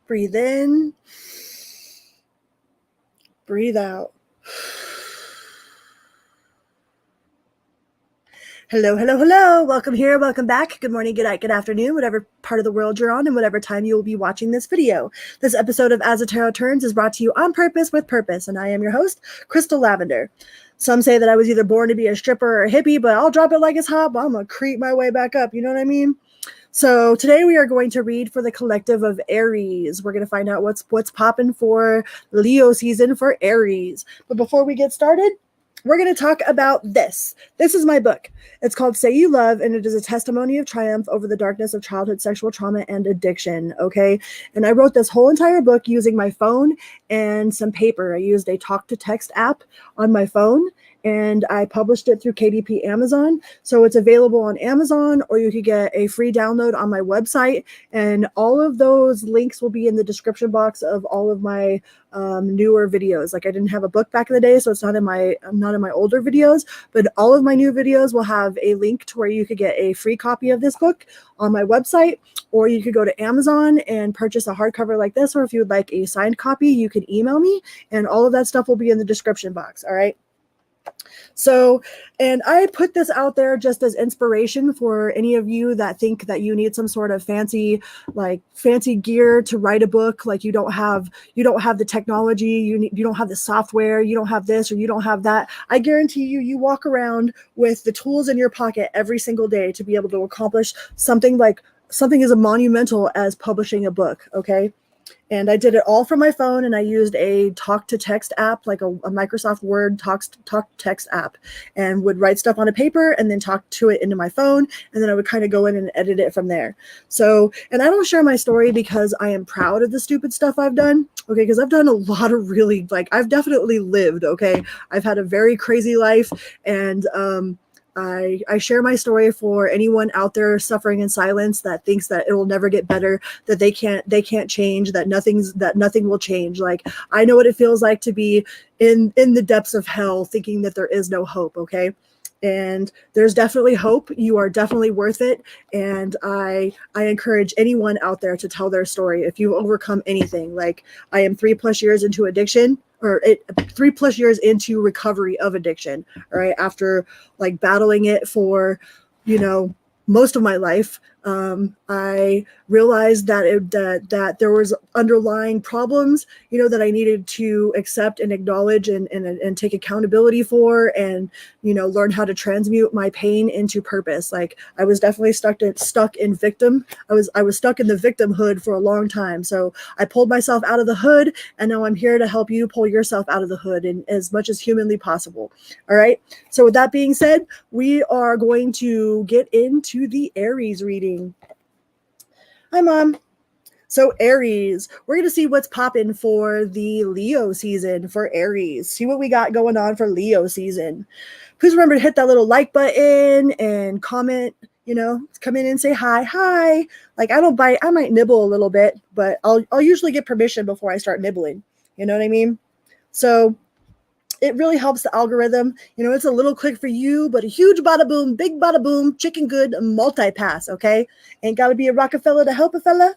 Breathe in. Breathe out. Hello, hello, hello. Welcome here. Welcome back. Good morning, good night, good afternoon, whatever part of the world you're on and whatever time you will be watching this video. This episode of As the Tarot Turns is brought to you on purpose with purpose, and I am your host, Crystal Lavender. Some say that I was either born to be a stripper or a hippie, but I'll drop it like it's hot, but I'm going to creep my way back up. You know what I mean? So today we are going to read for the collective of Aries. We're going to find out what's popping for Leo season for Aries. But before we get started, we're going to talk about this. This is my book. It's called Say You Love, and it is a testimony of triumph over the darkness of childhood sexual trauma and addiction, okay? And I wrote this whole entire book using my phone and some paper. I used a talk-to-text app on my phone, and I published it through KDP Amazon. So it's available on Amazon, or you could get a free download on my website. And all of those links will be in the description box of all of my newer videos. Like I didn't have a book back in the day, so it's not in my older videos, but all of my new videos will have a link to where you could get a free copy of this book on my website, or you could go to Amazon and purchase a hardcover like this, or if you would like a signed copy, you could email me, and all of that stuff will be in the description box. All right. So, and I put this out there just as inspiration for any of you that think that you need some sort of fancy gear to write a book. Like you don't have the technology, you don't have the software, you don't have this or you don't have that. I guarantee you walk around with the tools in your pocket every single day to be able to accomplish something as monumental as publishing a book. Okay. And I did it all from my phone, and I used a talk-to-text app, like a Microsoft Word talk-to-text app, and would write stuff on a paper and then talk to it into my phone, and then I would kind of go in and edit it from there. So, and I don't share my story because I am proud of the stupid stuff I've done, okay, because I've done a lot of really, I've definitely lived, okay? I've had a very crazy life, and I share my story for anyone out there suffering in silence that thinks that it will never get better, that they can't change, that nothing will change. Like I know what it feels like to be in the depths of hell, thinking that there is no hope. Okay. And there's definitely hope. You are definitely worth it. And I encourage anyone out there to tell their story. If you've overcome anything, like I am 3+ years into addiction, or 3+ years into recovery of addiction. All right. After like battling it for, most of my life, I realized that there was underlying problems, that I needed to accept and acknowledge and take accountability for, and, learn how to transmute my pain into purpose. Like I was definitely stuck in victim. I was stuck in the victimhood for a long time. So I pulled myself out of the hood, and now I'm here to help you pull yourself out of the hood in as much as humanly possible. All right. So with that being said, we are going to get into the Aries reading. Hi, Mom. So Aries, we're going to see what's popping for the Leo season for Aries. See what we got going on for Leo season. Please remember to hit that little like button and comment, come in and say hi. Like I don't bite, I might nibble a little bit, but I'll usually get permission before I start nibbling. You know what I mean? So it really helps the algorithm. It's a little click for you, but a huge bada boom, big bada boom, chicken good, multi-pass, okay? Ain't got to be a Rockefeller to help a fella.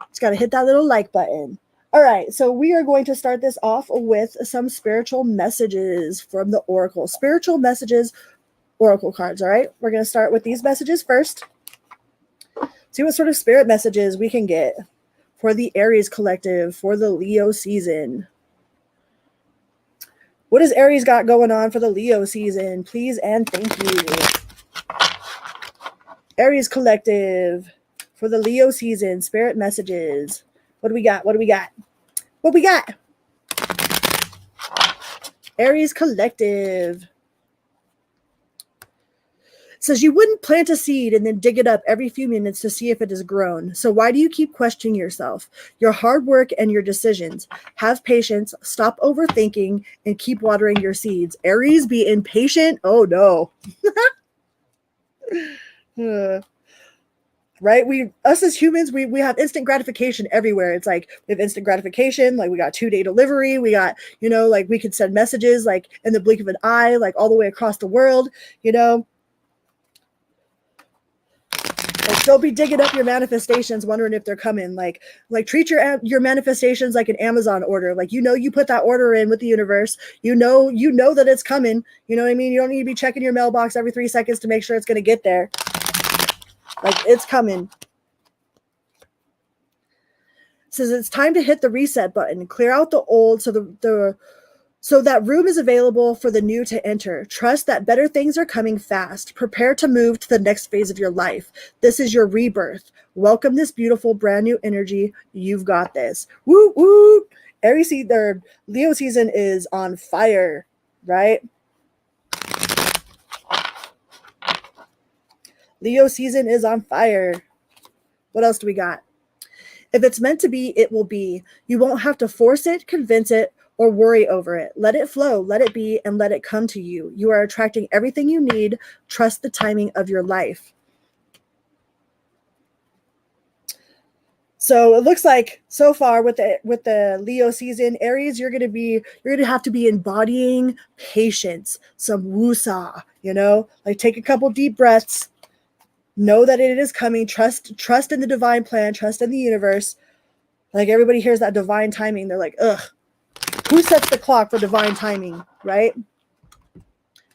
Just got to hit that little like button. All right, so we are going to start this off with some spiritual messages from the Oracle. Spiritual messages, Oracle cards, all right? We're going to start with these messages first. See what sort of spirit messages we can get for the Aries collective for the Leo season. What does Aries got going on for the Leo season? Please and thank you. Aries collective for the Leo season. Spirit messages. What do we got? Aries collective says you wouldn't plant a seed and then dig it up every few minutes to see if it has grown. So why do you keep questioning yourself, your hard work, and your decisions? Have patience, stop overthinking, and keep watering your seeds. Aries, be impatient. Oh no. Right? Us as humans, we have instant gratification everywhere. It's like we have instant gratification, like we got 2-day delivery, we got, like we could send messages like in the blink of an eye, like all the way across the world, Like, don't be digging up your manifestations wondering if they're coming. Like treat your manifestations like an Amazon order. Like, you put that order in with the universe. You know that it's coming. You know what I mean? You don't need to be checking your mailbox every 3 seconds to make sure it's going to get there. Like, it's coming. It says it's time to hit the reset button. Clear out the old so that room is available for the new to enter. Trust that better things are coming fast. Prepare to move to the next phase of your life. This is your rebirth. Welcome this beautiful brand new energy. You've got this. Woo woo. Aries, their Leo season is on fire, right? Leo season is on fire. What else do we got? If it's meant to be, it will be. You won't have to force it, convince it, or worry over it. Let it flow, let it be, and let it come to you. You are attracting everything you need. Trust the timing of your life. So it looks like so far with the Leo season, Aries, you're gonna have to be embodying patience, some woosah, like take a couple deep breaths, know that it is coming, trust in the divine plan, trust in the universe. Like, everybody hears that divine timing, they're like, ugh. Who sets the clock for divine timing, right?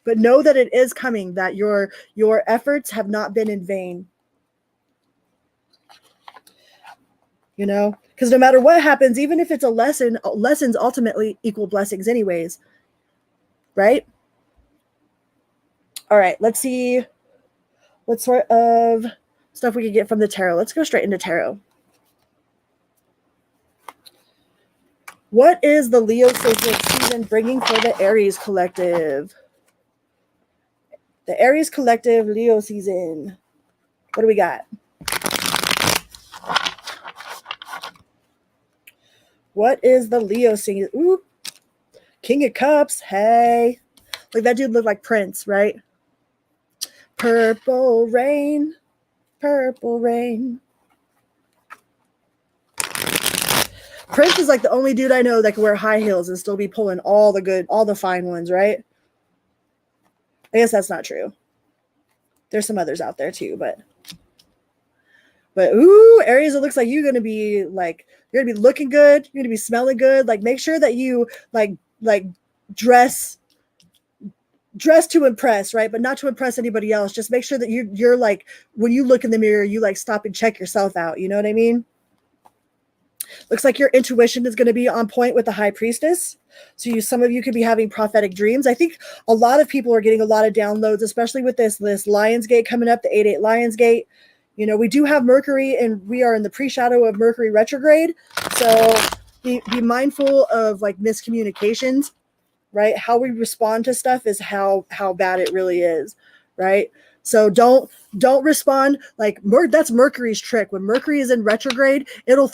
But know that it is coming, that your efforts have not been in vain. Because no matter what happens, even if it's a lesson, lessons ultimately equal blessings anyways, right? All right, let's see what sort of stuff we could get from the tarot. Let's go straight into tarot. What is the Leo season bringing for the Aries collective? The Aries collective Leo season. What do we got? What is the Leo season? Ooh, King of Cups. Hey. Like, that dude looked like Prince, right? Purple rain. Purple rain. Prince is like the only dude I know that can wear high heels and still be pulling all the fine ones, right? I guess that's not true. There's some others out there too, but ooh, Aries, it looks like you're gonna be looking good, you're gonna be smelling good. Like, make sure that you like dress to impress, right? But not to impress anybody else. Just make sure that you're like, when you look in the mirror, you like stop and check yourself out. You know what I mean? Looks like your intuition is going to be on point with the High Priestess. So some of you could be having prophetic dreams. I think a lot of people are getting a lot of downloads, especially with this Lionsgate coming up, the 8/8 Lionsgate. We do have Mercury, and we are in the pre-shadow of Mercury retrograde. So be mindful of like miscommunications, right? How we respond to stuff is how bad it really is, right? So don't respond like that's Mercury's trick. When Mercury is in retrograde, it'll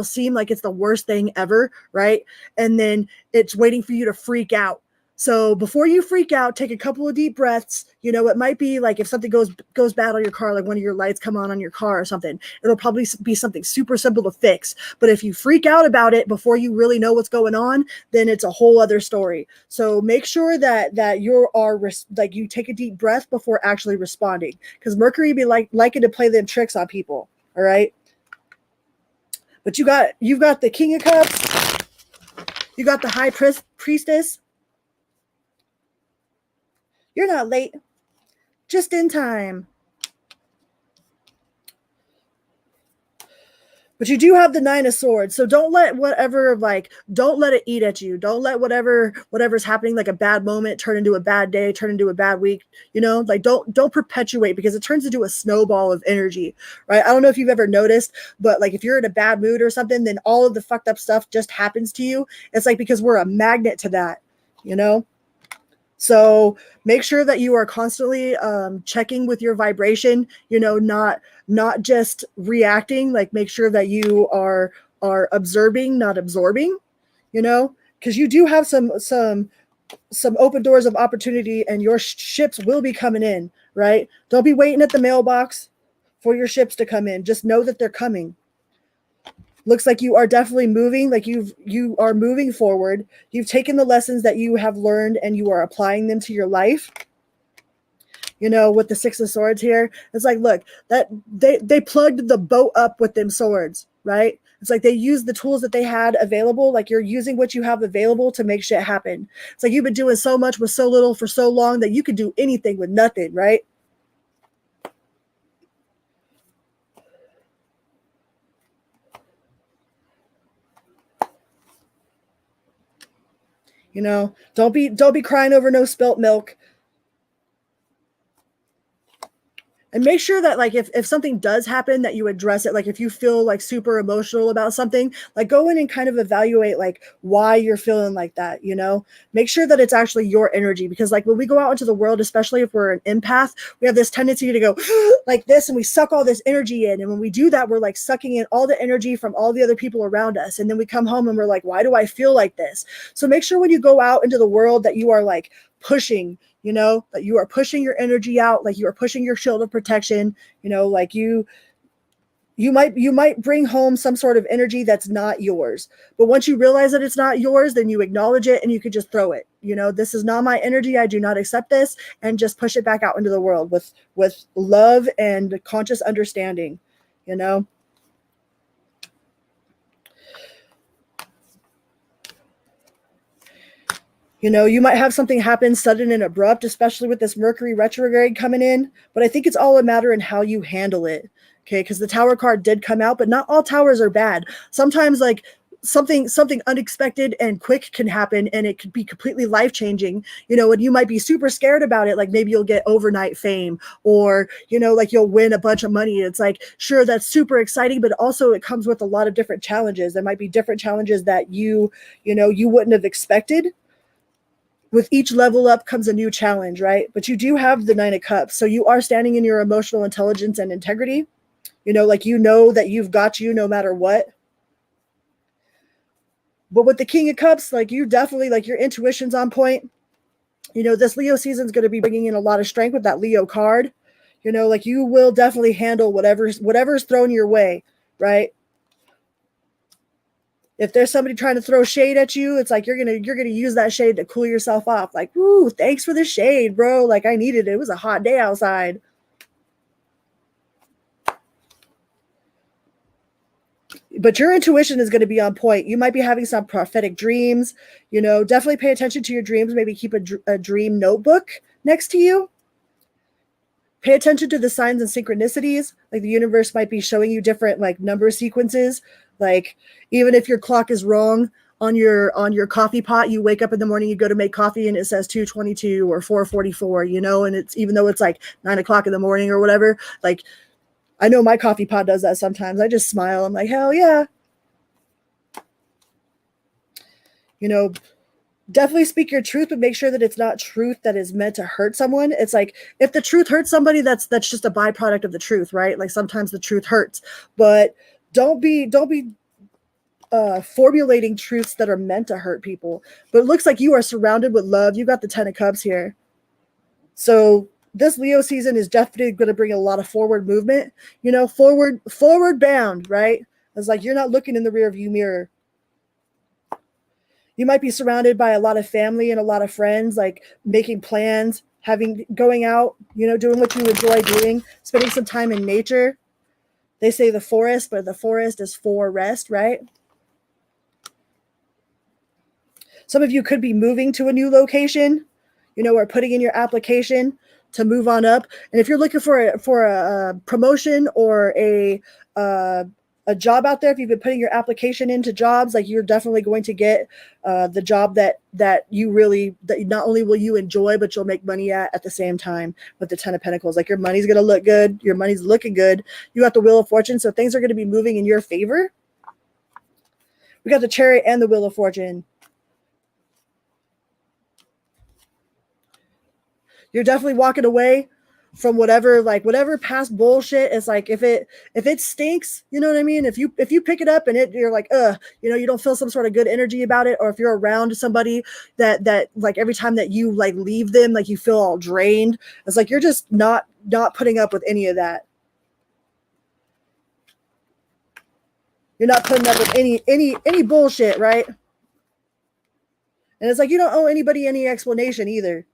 seem like it's the worst thing ever, right? And then it's waiting for you to freak out. So before you freak out, take a couple of deep breaths. It might be like if something goes bad on your car, like one of your lights come on your car or something, it'll probably be something super simple to fix. But if you freak out about it before you really know what's going on, then it's a whole other story. So make sure that you take a deep breath before actually responding, because Mercury be liking to play them tricks on people. All right. But you've got the King of Cups, you got the High Priestess. You're not late, just in time. But you do have the Nine of Swords, so don't let don't let it eat at you. Don't let whatever's happening, like a bad moment, turn into a bad day, turn into a bad week. Don't perpetuate, because it turns into a snowball of energy, right? I don't know if you've ever noticed, but like if you're in a bad mood or something, then all of the fucked up stuff just happens to you. It's like because we're a magnet to that, So make sure that you are constantly checking with your vibration, not just reacting. Like, make sure that you are observing, not absorbing, because you do have some open doors of opportunity, and your ships will be coming in, right? Don't be waiting at the mailbox for your ships to come in. Just know that they're coming. Looks like you are definitely moving, like you are moving forward. You've taken the lessons that you have learned and you are applying them to your life. you know, with the Six of Swords here. It's like, look, that they plugged the boat up with them swords, right? It's like they used the tools that they had available. Like you're using what you have available to make shit happen. It's like you've been doing so much with so little for so long that you could do anything with nothing, right? You know, don't be crying over no spilt milk. And make sure that like if something does happen that you address it. Like if you feel like super emotional about something, like go in and kind of evaluate like why you're feeling like that, you know. Make sure that it's actually your energy, because like when we go out into the world, especially if we're an empath, we have this tendency to go like this and we suck all this energy in, and when we do that, we're like sucking in all the energy from all the other people around us, and then we come home and we're like, why do I feel like this? So make sure when you go out into the world that you are like pushing, you know, that you are pushing your energy out, like you are pushing your shield of protection, you know, like you might bring home some sort of energy that's not yours. But once you realize that it's not yours, then you acknowledge it and you could just throw it. You know, this is not my energy. I do not accept this, and just push it back out into the world with love and conscious understanding, you know. You know, you might have something happen sudden and abrupt, especially with this Mercury retrograde coming in, but I think it's all a matter in how you handle it. Okay, because the Tower card did come out, but not all towers are bad. Sometimes like something unexpected and quick can happen, and it could be completely life-changing, you know, and you might be super scared about it. Like maybe you'll get overnight fame, or you know, like you'll win a bunch of money. It's like, sure, that's super exciting, but also it comes with a lot of different challenges. There might be different challenges that you know, you wouldn't have expected. With each level up comes a new challenge, right? But you do have the Nine of Cups. So you are standing in your emotional intelligence and integrity. You know, like you know that you've got you no matter what. But with the King of Cups, like you definitely, like your intuition's on point. You know, this Leo season is going to be bringing in a lot of strength with that Leo card. You know, like you will definitely handle whatever's thrown your way, right? If there's somebody trying to throw shade at you, it's like you're gonna use that shade to cool yourself off. Like, woo, thanks for the shade, bro. Like I needed it. It was a hot day outside. But your intuition is going to be on point. You might be having some prophetic dreams. You know, definitely pay attention to your dreams. Maybe keep a dream notebook next to you. Pay attention to the signs and synchronicities. Like the universe might be showing you different like number sequences. Like even if your clock is wrong on your coffee pot, you wake up in the morning, you go to make coffee, and it says 2:22 or 4:44. You know, and it's even though it's like 9 o'clock in the morning or whatever. Like I know my coffee pot does that sometimes. I just smile. I'm like, hell yeah. You know, definitely speak your truth, but make sure that it's not truth that is meant to hurt someone. It's like if the truth hurts somebody, that's just a byproduct of the truth, right? Like sometimes the truth hurts, but don't be formulating truths that are meant to hurt people. But it looks like you are surrounded with love. You got the Ten of Cups here, so this Leo season is definitely going to bring a lot of forward movement. You know, forward bound, right? It's like you're not looking in the rear view mirror. You might be surrounded by a lot of family and a lot of friends, like making plans, having going out, you know, doing what you enjoy doing, spending some time in nature. They say the forest, but the forest is for rest, right? Some of you could be moving to a new location, you know, or putting in your application to move on up. And if you're looking for a promotion or uh, a job out there, if you've been putting your application into jobs, like you're definitely going to get the job that you really, that not only will you enjoy, but you'll make money at the same time. With the Ten of Pentacles, like your money's going to look good. Your money's looking good. You got the Wheel of Fortune, so things are going to be moving in your favor. We got the Chariot and the Wheel of Fortune. You're definitely walking away from whatever past bullshit. It's like if it stinks, you know what I mean? If you pick it up and you're like, you know, you don't feel some sort of good energy about it, or if you're around somebody that like every time that you like leave them, like you feel all drained, it's like you're just not putting up with any of that. You're not putting up with any bullshit, right? And it's like you don't owe anybody any explanation either.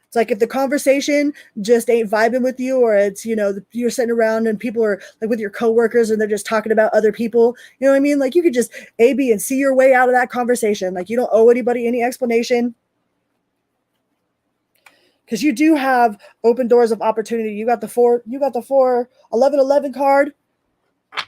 It's like if the conversation just ain't vibing with you, or it's, you know, you're sitting around and people are like with your coworkers and they're just talking about other people, you know what I mean? Like you could just A, B, and C your way out of that conversation. Like you don't owe anybody any explanation, because you do have open doors of opportunity. You got the 4/11/11 card.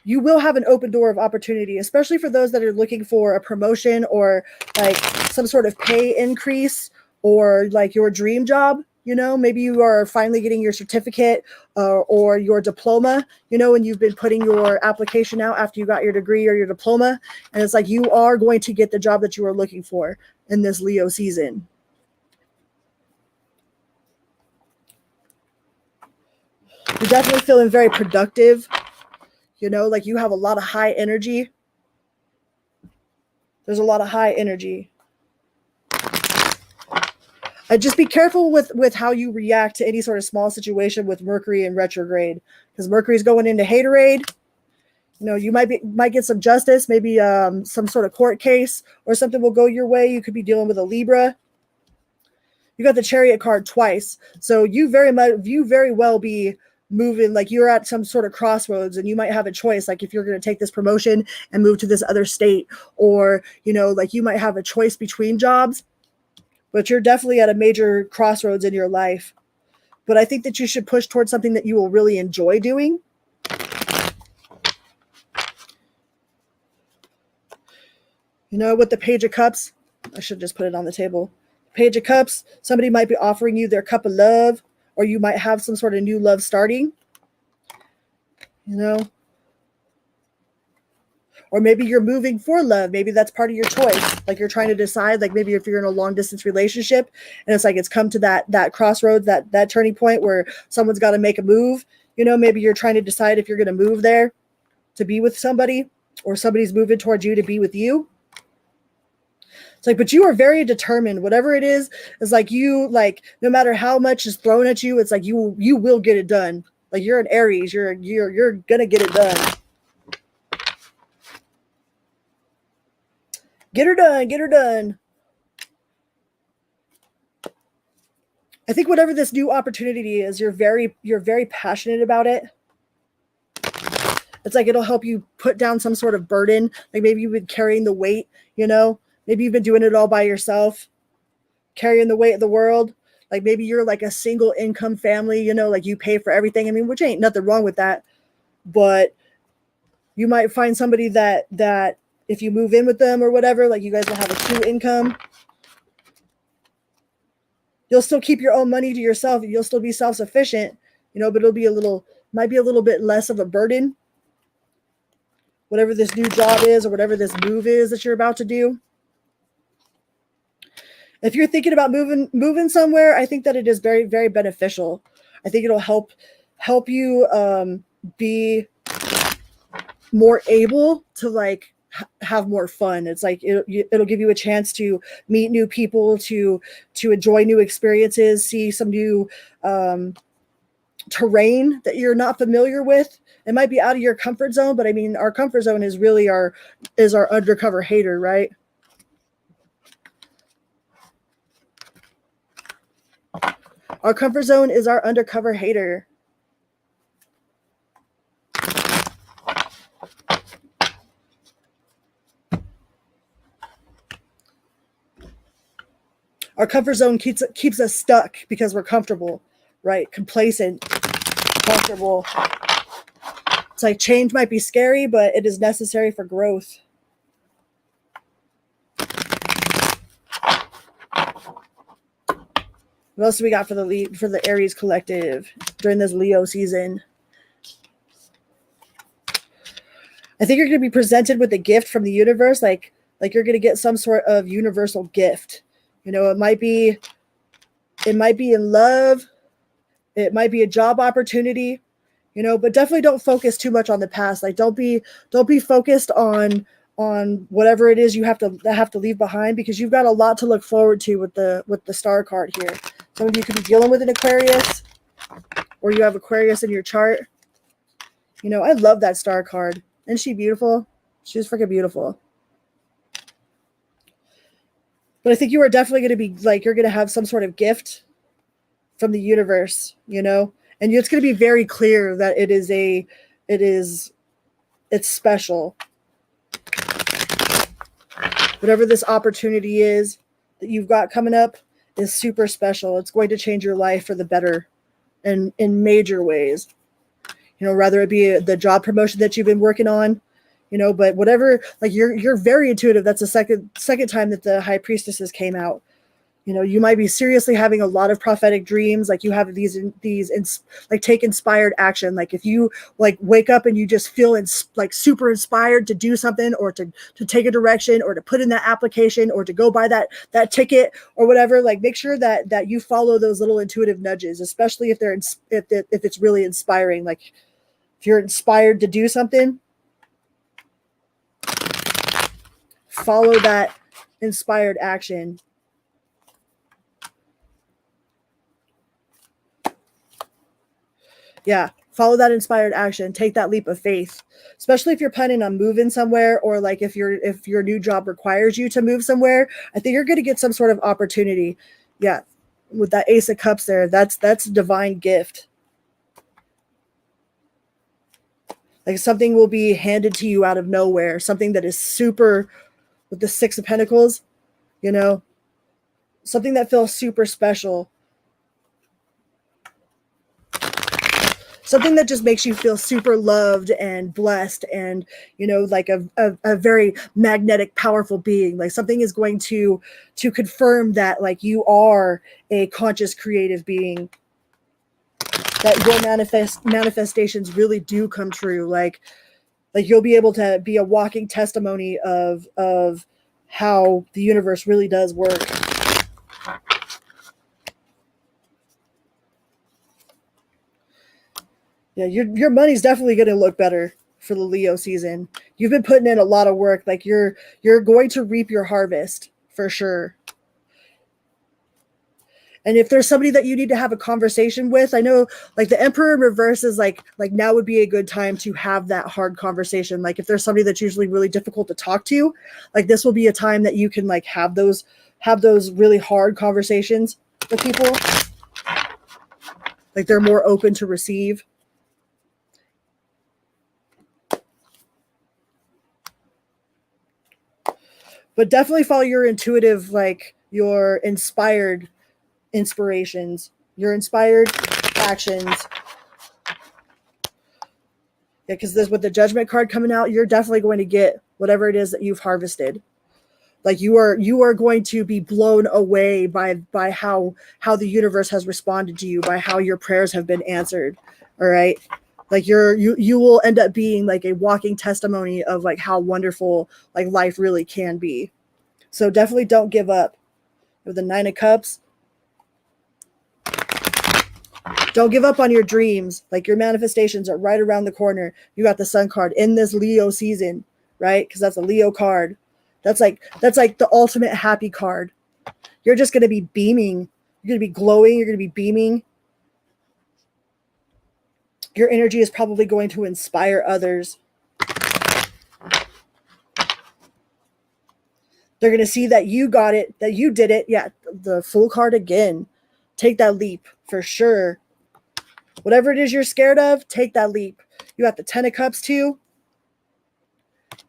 You will have an open door of opportunity, especially for those that are looking for a promotion or like some sort of pay increase, or like your dream job. You know, maybe you are finally getting your certificate or your diploma, you know, and you've been putting your application out after you got your degree or your diploma. And it's like you are going to get the job that you are looking for in this Leo season. You're definitely feeling very productive. You know, like you have a lot of high energy. There's a lot of high energy. Just be careful with how you react to any sort of small situation with Mercury in retrograde, because Mercury's going into haterade. You know, you might get some justice, maybe some sort of court case or something will go your way. You could be dealing with a Libra. You got the Chariot card twice, so you very well be moving, like you're at some sort of crossroads and you might have a choice, like if you're going to take this promotion and move to this other state, or, you know, like you might have a choice between jobs, but you're definitely at a major crossroads in your life. But I think that you should push towards something that you will really enjoy doing. You know, with the Page of Cups, I should just put it on the table. Page of Cups, somebody might be offering you their cup of love, or you might have some sort of new love starting. You know, or maybe you're moving for love. Maybe that's part of your choice. Like you're trying to decide, like maybe if you're in a long distance relationship and it's like it's come to that crossroads, that turning point where someone's got to make a move. You know, maybe you're trying to decide if you're going to move there to be with somebody, or somebody's moving towards you to be with you. It's like, but you are very determined. Whatever it is like you, like no matter how much is thrown at you, it's like you will get it done. Like you're an Aries, you're gonna get it done. Get her done, get her done. I think whatever this new opportunity is, you're very passionate about it. It's like it'll help you put down some sort of burden. Like maybe you've been carrying the weight, you know? Maybe you've been doing it all by yourself, carrying the weight of the world. Like maybe you're like a single income family, you know, like you pay for everything. I mean, which ain't nothing wrong with that. But you might find somebody that if you move in with them or whatever, like you guys will have a true income. You'll still keep your own money to yourself. You'll still be self-sufficient, you know, but might be a little bit less of a burden. Whatever this new job is, or whatever this move is that you're about to do. If you're thinking about moving somewhere, I think that it is very, very beneficial. I think it'll help you be more able to like have more fun. It's like it'll give you a chance to meet new people, to enjoy new experiences, see some new terrain that you're not familiar with. It might be out of your comfort zone, but I mean, our comfort zone is really our undercover hater, right? Our comfort zone is our undercover hater. Our comfort zone keeps us stuck because we're comfortable, right? Complacent, comfortable. It's like change might be scary, but it is necessary for growth. What else do we got for the Aries collective during this Leo season? I think you're going to be presented with a gift from the universe, like you're going to get some sort of universal gift. You know, it might be in love, it might be a job opportunity, you know, but definitely don't focus too much on the past. Like don't be focused on whatever it is you have to leave behind, because you've got a lot to look forward to with the star card here. Some of you could be dealing with an Aquarius, or you have Aquarius in your chart. You know, I love that star card. Isn't she beautiful? She's freaking beautiful. But I think you are definitely going to be like, you're going to have some sort of gift from the universe, you know, and it's going to be very clear that it's special. Whatever this opportunity is that you've got coming up is super special. It's going to change your life for the better and in major ways. You know, rather it be the job promotion that you've been working on, you know, but whatever, like you're very intuitive. That's the second time that the high priestesses came out. You know, you might be seriously having a lot of prophetic dreams. Like you have these like take inspired action. Like if you like wake up and you just feel like super inspired to do something, or to take a direction, or to put in that application, or to go buy that ticket or whatever, like make sure that you follow those little intuitive nudges, especially if if it's really inspiring. Like if you're inspired to do something, follow that inspired action. Yeah, follow that inspired action. Take that leap of faith, especially if you're planning on moving somewhere, or like if your new job requires you to move somewhere. I think you're going to get some sort of opportunity. Yeah, with that Ace of Cups there, that's a divine gift. Like something will be handed to you out of nowhere, something that is super, with the Six of Pentacles, you know, something that feels super special. Something that just makes you feel super loved and blessed, and, you know, like a very magnetic, powerful being. Like something is going to confirm that like you are a conscious, creative being, that your manifestations really do come true. Like you'll be able to be a walking testimony of how the universe really does work. Yeah, your money's definitely going to look better for the Leo season. You've been putting in a lot of work. Like you're going to reap your harvest for sure. And if there's somebody that you need to have a conversation with, I know like the Emperor in reverse is like now would be a good time to have that hard conversation. Like if there's somebody that's usually really difficult to talk to, like this will be a time that you can like have those really hard conversations with people. Like they're more open to receive. But definitely follow your intuitive, like your inspired inspirations, your inspired actions. Yeah, because this, with the Judgment card coming out, you're definitely going to get whatever it is that you've harvested. Like you are going to be blown away by how the universe has responded to you, by how your prayers have been answered. All right. Like you will end up being like a walking testimony of like how wonderful like life really can be. So definitely don't give up. With the Nine of Cups, don't give up on your dreams. Like your manifestations are right around the corner. You got the Sun card in this Leo season, right? Because that's a Leo card. That's like the ultimate happy card. You're just going to be beaming. You're going to be glowing. You're going to be beaming. Your energy is probably going to inspire others. They're going to see that you got it, that you did it. Yeah, the Fool card again. Take that leap for sure. Whatever it is you're scared of, take that leap. You got the Ten of Cups too.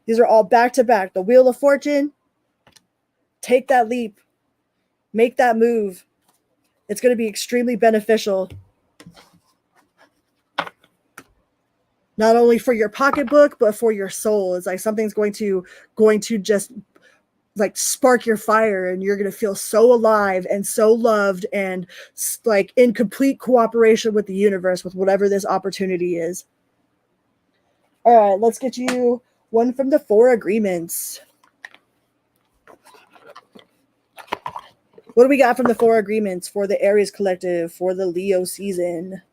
These are all back to back. The Wheel of Fortune. Take that leap. Make that move. It's going to be extremely beneficial. Not only for your pocketbook, but for your soul. It's like something's going to just like spark your fire, and you're going to feel so alive and so loved, and like in complete cooperation with the universe, with whatever this opportunity is. All right, let's get you one from the Four Agreements. What do we got from the Four Agreements for the Aries collective for the Leo season?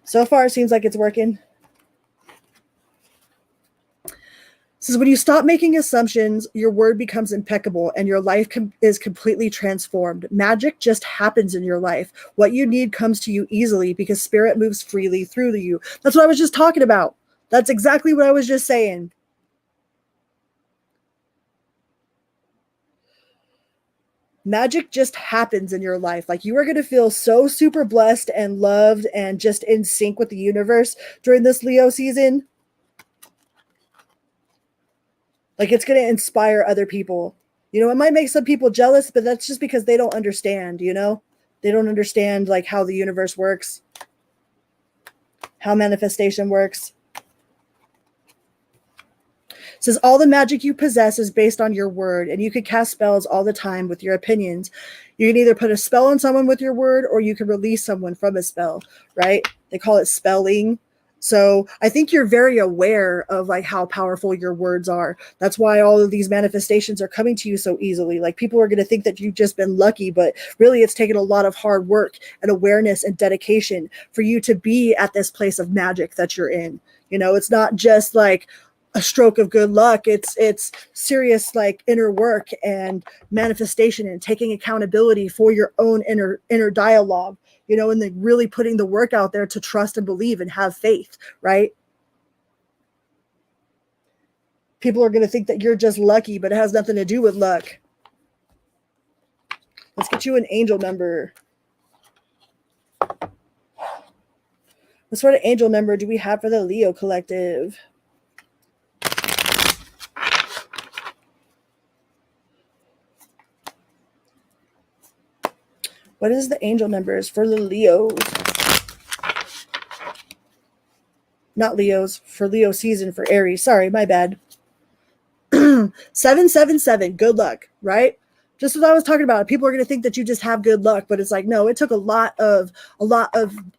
So far, it seems like it's working. This is when you stop making assumptions, your word becomes impeccable, and your life is completely transformed. Magic just happens in your life. What you need comes to you easily because spirit moves freely through you. That's what I was just talking about. That's exactly what I was just saying. Magic just happens in your life. Like, you are going to feel so super blessed and loved and just in sync with the universe during this Leo season. Like, it's going to inspire other people. You know, it might make some people jealous, but that's just because they don't understand, you know? They don't understand, like, how the universe works, how manifestation works. It says all the magic you possess is based on your word, and you can cast spells all the time with your opinions. You can either put a spell on someone with your word, or you can release someone from a spell, right? They call it spelling. So I think you're very aware of like how powerful your words are. That's why all of these manifestations are coming to you so easily. Like, people are going to think that you've just been lucky, but really it's taken a lot of hard work and awareness and dedication for you to be at this place of magic that you're in. You know, it's not just like a stroke of good luck. It's serious, like, inner work and manifestation and taking accountability for your own inner dialogue, you know, and then really putting the work out there to trust and believe and have faith, right? People are going to think that you're just lucky, but it has nothing to do with luck. Let's get you an angel number. What sort of angel number do we have for the Leo collective? What is the angel numbers for the Leos? Not Leos, for Leo season, for Aries. Sorry, my bad. 777, good luck, right? Just what I was talking about. People are going to think that you just have good luck, but it's like, no, it took a lot of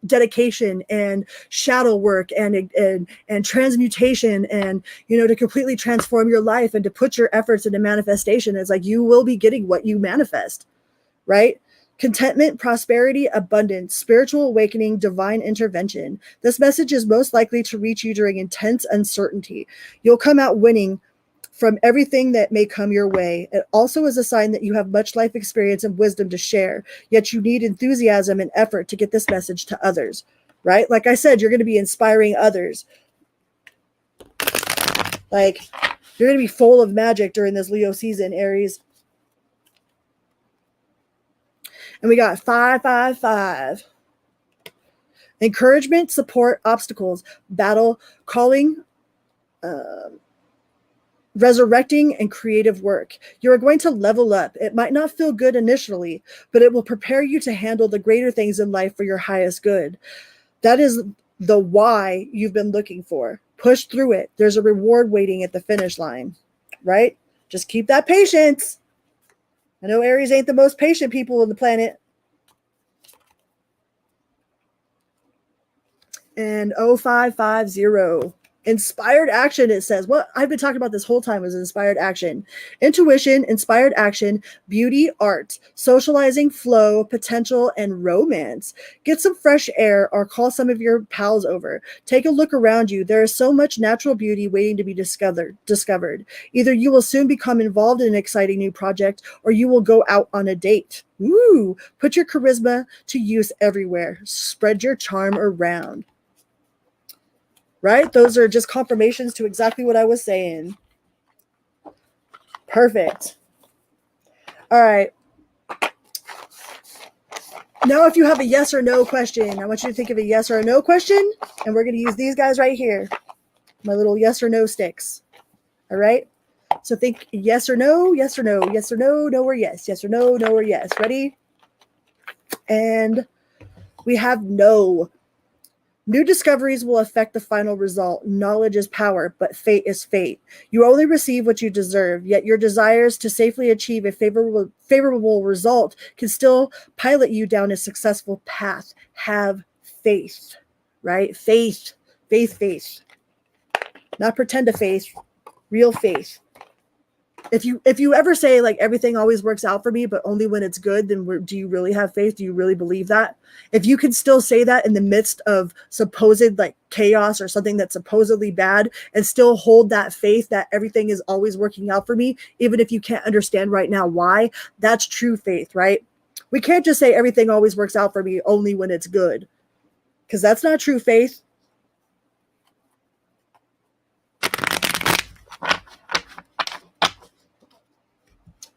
dedication and shadow work and transmutation, and, you know, to completely transform your life and to put your efforts into manifestation. It's like, you will be getting what you manifest, right? Contentment, prosperity, abundance, spiritual awakening, divine intervention. This message is most likely to reach you during intense uncertainty. You'll come out winning from everything that may come your way. It also is a sign that you have much life experience and wisdom to share, yet you need enthusiasm and effort to get this message to others, right? Like I said, you're going to be inspiring others. Like, you're going to be full of magic during this Leo season, Aries. And we got 555. Encouragement, support, obstacles, battle, calling, resurrecting, and creative work. You are going to level up. It might not feel good initially, but it will prepare you to handle the greater things in life for your highest good. That is the why you've been looking for. Push through it. There's a reward waiting at the finish line, right? Just keep that patience. I know Aries ain't the most patient people on the planet. And 0550. Inspired action, it says. What I've been talking about this whole time is inspired action. Intuition, inspired action, beauty, art, socializing, flow, potential, and romance. Get some fresh air or call some of your pals over. Take a look around you. There is so much natural beauty waiting to be discovered. Either you will soon become involved in an exciting new project, or you will go out on a date. Ooh, put your charisma to use everywhere. Spread your charm around. Right? Those are just confirmations to exactly what I was saying. Perfect. All right. Now, if you have a yes or no question, I want you to think of a yes or a no question, and we're going to use these guys right here, my little yes or no sticks. All right? So think yes or no, yes or no, yes or no, no or yes, yes or no, no or yes. Ready? And we have no. New discoveries will affect the final result. Knowledge is power, but fate is fate. You only receive what you deserve, yet your desires to safely achieve a favorable result can still pilot you down a successful path. Have faith, right? Faith, faith, faith. Not pretend to faith, real faith. If you ever say like everything always works out for me, but only when it's good, then do you really have faith? Do you really believe that? If you can still say that in the midst of supposed like chaos or something that's supposedly bad, and still hold that faith that everything is always working out for me, even if you can't understand right now why, that's true faith, right? We can't just say everything always works out for me only when it's good, because that's not true faith.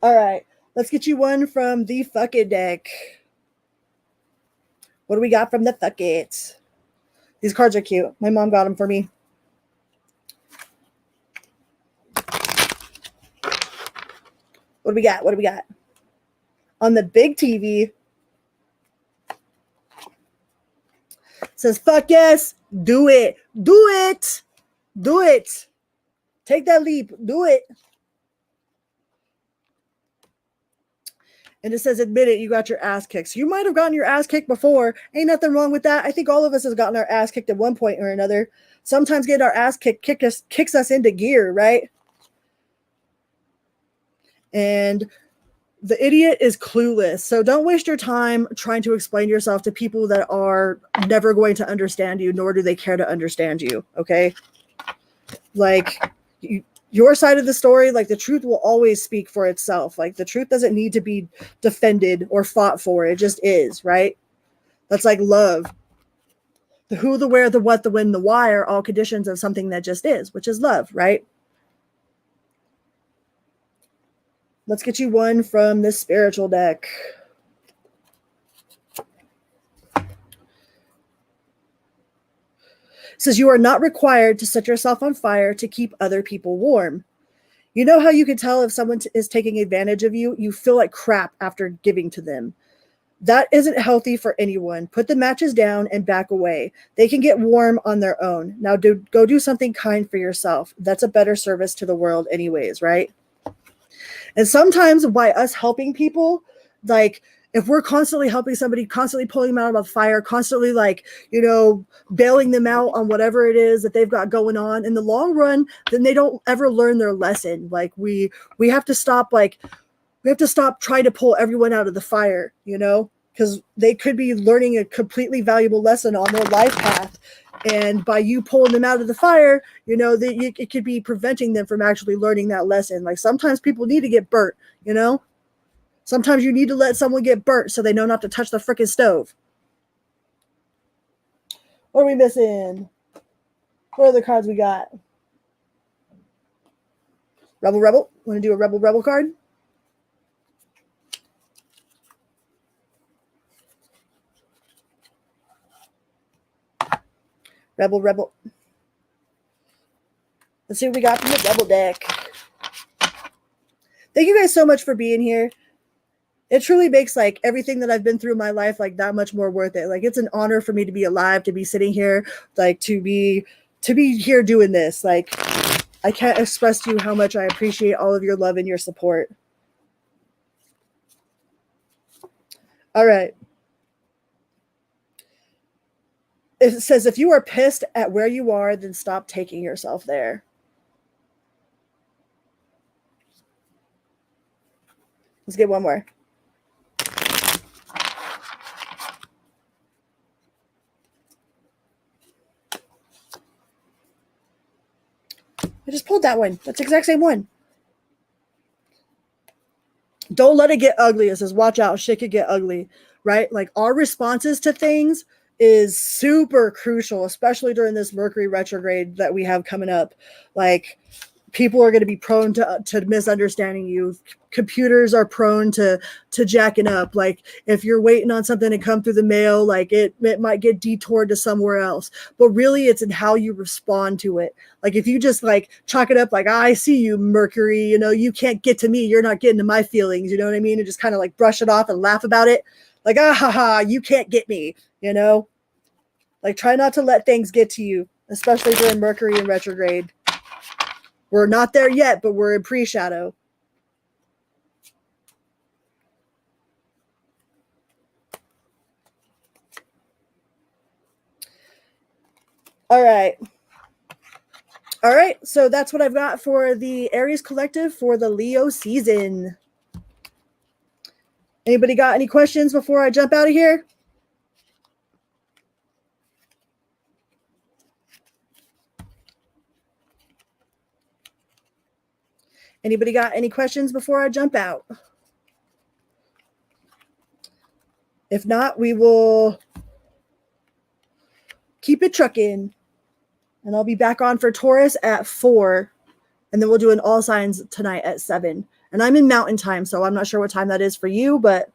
All right. Let's get you one from the Fuck It deck. What do we got from the Fuck It? These cards are cute. My mom got them for me. What do we got? What do we got? On the big TV, it says, fuck yes, do it. Do it. Do it. Take that leap. Do it. And it says, admit it, you got your ass kicked. So you might have gotten your ass kicked before. Ain't nothing wrong with that. I think all of us has gotten our ass kicked at one point or another. Sometimes getting our ass kicked kicks us into gear, right? And the idiot is clueless. So don't waste your time trying to explain yourself to people that are never going to understand you, nor do they care to understand you, okay? Like, your side of the story, like, the truth will always speak for itself. Like, the truth doesn't need to be defended or fought for. It just is, right? That's like love. The who, the where, the what, the when, the why are all conditions of something that just is, which is love, right? Let's get you one from the spiritual deck. It says, you are not required to set yourself on fire to keep other people warm. You know how you can tell if someone is taking advantage of you? You feel like crap after giving to them. That isn't healthy for anyone. Put the matches down and back away. They can get warm on their own. Now go do something kind for yourself. That's a better service to the world anyways, right? And sometimes by us helping people, like, if we're constantly helping somebody, constantly pulling them out of the fire, constantly, like, you know, bailing them out on whatever it is that they've got going on, in the long run, then they don't ever learn their lesson. Like, we have to stop, trying to pull everyone out of the fire, you know, because they could be learning a completely valuable lesson on their life path. And by you pulling them out of the fire, you know, it could be preventing them from actually learning that lesson. Like, sometimes people need to get burnt, you know? Sometimes you need to let someone get burnt so they know not to touch the freaking stove. What are we missing? What other cards we got? Rebel. Want to do a Rebel card? Rebel. Let's see what we got from the Rebel deck. Thank you guys so much for being here. It truly makes, like, everything that I've been through in my life, like, that much more worth it. Like, it's an honor for me to be alive, to be sitting here, like, to be here doing this. Like, I can't express to you how much I appreciate all of your love and your support. All right. It says, if you are pissed at where you are, then stop taking yourself there. Let's get one more. I just pulled that one. That's the exact same one. Don't let it get ugly. It says, watch out, shit could get ugly, right? Like, our responses to things is super crucial, especially during this Mercury retrograde that we have coming up. Like, people are going to be prone to misunderstanding you. Computers are prone to jacking up. Like, if you're waiting on something to come through the mail, like, it might get detoured to somewhere else. But really, it's in how you respond to it. Like, if you just, like, chalk it up like, I see you, Mercury, you know, you can't get to me, you're not getting to my feelings, you know what I mean? And just kind of, like, brush it off and laugh about it. Like, you can't get me, you know? Like, try not to let things get to you, especially during Mercury in retrograde. We're not there yet, but we're in pre-shadow. All right. So that's what I've got for the Aries collective for the Leo season. Anybody got any questions before I jump out of here? Anybody got any questions before I jump out? If not, we will keep it trucking. And I'll be back on for Taurus at 4. And then we'll do an all signs tonight at 7. And I'm in mountain time, so I'm not sure what time that is for you, but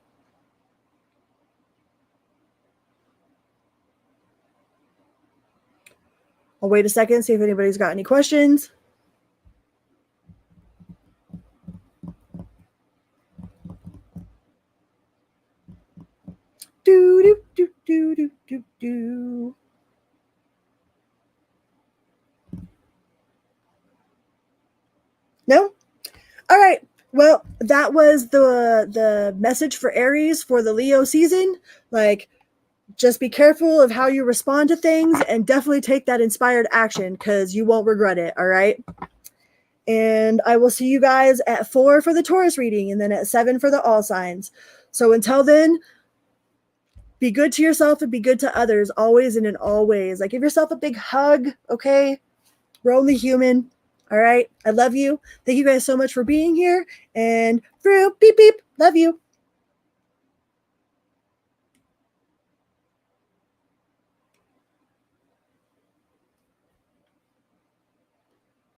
I'll wait a second, see if anybody's got any questions. Do, do, do, do, do, do, do. No? All right. Well, that was the message for Aries for the Leo season. Like, just be careful of how you respond to things and definitely take that inspired action because you won't regret it. All right. And I will see you guys at 4 for the Taurus reading and then at 7 for the all signs. So until then, be good to yourself and be good to others always and in all ways. Like, give yourself a big hug. Okay. We're only human. All right. I love you. Thank you guys so much for being here. And beep, beep. Love you.